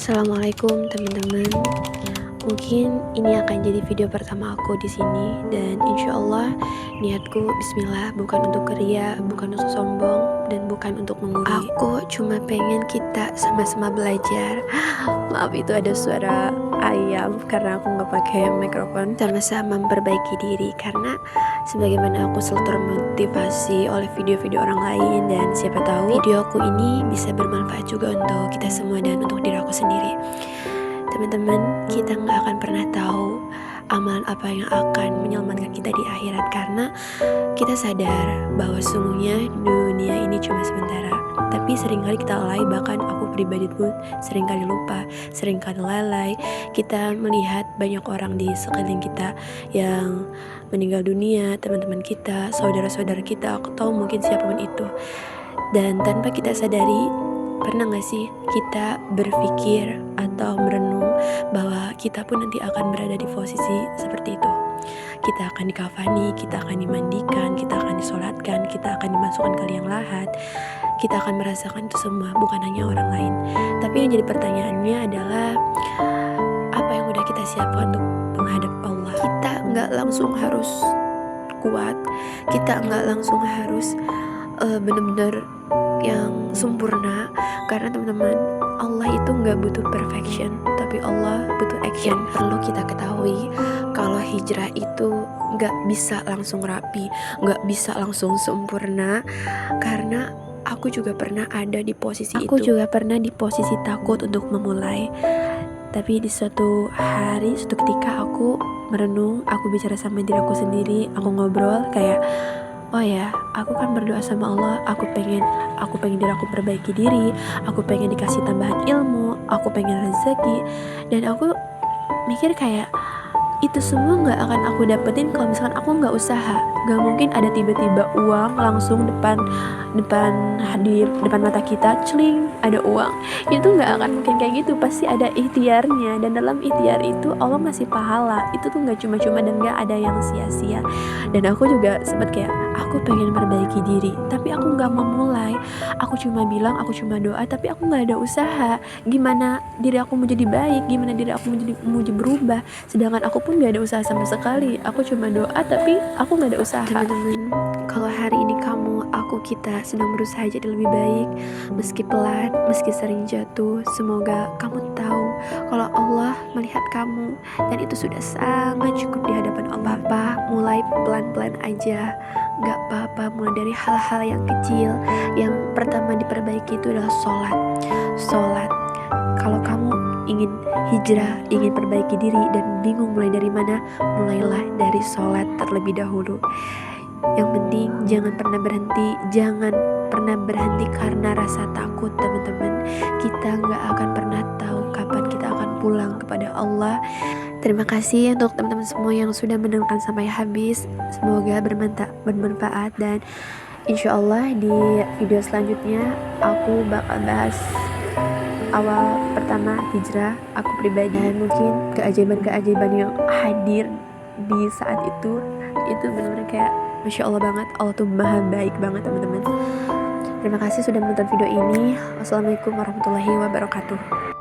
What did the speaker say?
Assalamualaikum teman-teman. Mungkin ini akan jadi video pertama aku di sini dan insya Allah niatku Bismillah bukan untuk ria, bukan untuk sombong dan bukan untuk menggurui. Aku cuma pengen kita sama-sama belajar. Maaf itu ada suara ayam karena aku nggak pakai mikrofon. Sama-sama memperbaiki diri karena sebagaimana aku selalu termotivasi oleh video-video orang lain dan siapa tahu videoku ini bisa bermanfaat juga untuk kita semua dan untuk diri aku sendiri. Teman-teman, kita nggak akan pernah tahu amalan apa yang akan menyelamatkan kita di akhirat karena kita sadar bahwa sungguhnya dunia ini cuma sementara. Tapi seringkali kita lalai, bahkan aku pribadi pun seringkali lupa, seringkali lalai. Kita melihat banyak orang di sekeliling kita yang meninggal dunia, teman-teman kita, saudara-saudara kita, atau mungkin siapapun itu. Dan tanpa kita sadari, pernah gak sih kita berpikir atau merenung bahwa kita pun nanti akan berada di posisi seperti itu. Kita akan dikafani, kita akan dimandikan, kita akan disolatkan, kita akan dimasukkan ke liang lahat. Kita akan merasakan itu semua, bukan hanya orang lain. Tapi yang jadi pertanyaannya adalah apa yang udah kita siapkan untuk menghadap Allah. Kita gak langsung harus kuat, kita gak langsung harus benar-benar yang sempurna, karena teman-teman, Allah itu nggak butuh perfection, tapi Allah butuh action. Perlu kita ketahui kalau hijrah itu nggak bisa langsung rapi, nggak bisa langsung sempurna, karena aku juga pernah ada di posisi itu. Aku juga pernah di posisi takut untuk memulai. Tapi di suatu hari, suatu ketika aku merenung, aku bicara sama diri aku sendiri, aku ngobrol kayak, oh ya, aku kan berdoa sama Allah, aku pengen diri aku perbaiki diri, aku pengen dikasih tambahan ilmu, aku pengen rezeki, dan aku mikir kayak itu semua nggak akan aku dapetin kalau misalkan aku nggak usaha. Gak mungkin ada tiba-tiba uang langsung depan mata kita, celing, ada uang. Itu nggak akan mungkin kayak gitu, pasti ada ikhtiarnya, dan dalam ikhtiar itu Allah ngasih pahala. Itu tuh nggak cuma-cuma dan nggak ada yang sia-sia. Dan aku juga sempat kayak, aku pengen perbaiki diri, tapi aku nggak mau mulai. Aku cuma bilang, aku cuma doa, tapi aku nggak ada usaha. Gimana diri aku mau jadi baik, gimana diri aku mau jadi berubah, sedangkan aku pun nggak ada usaha sama sekali. Aku cuma doa, tapi aku nggak ada usaha. Teman-teman, kalau hari ini kamu, aku, kita sedang berusaha jadi lebih baik, meski pelan, meski sering jatuh, semoga kamu tahu kalau Allah melihat kamu, dan itu sudah sangat cukup di hadapan Allah. Mulai pelan-pelan aja, gak apa-apa, mulai dari hal-hal yang kecil. Yang pertama diperbaiki itu adalah sholat. Kalau kamu ingin hijrah, ingin perbaiki diri dan bingung mulai dari mana, mulailah dari sholat terlebih dahulu. Yang penting jangan pernah berhenti karena rasa takut, teman-teman. Kita gak akan pernah tahu kapan kita akan pulang kepada Allah. Terima kasih untuk teman-teman semua yang sudah mendengarkan sampai habis. Semoga bermanfaat, dan insya Allah di video selanjutnya aku bakal bahas awal pertama hijrah aku pribadi, dan mungkin keajaiban yang hadir di saat itu benar-benar kayak Masya Allah banget. Allah tuh maha baik banget, teman-teman. Terima kasih sudah menonton video ini. Wassalamualaikum warahmatullahi wabarakatuh.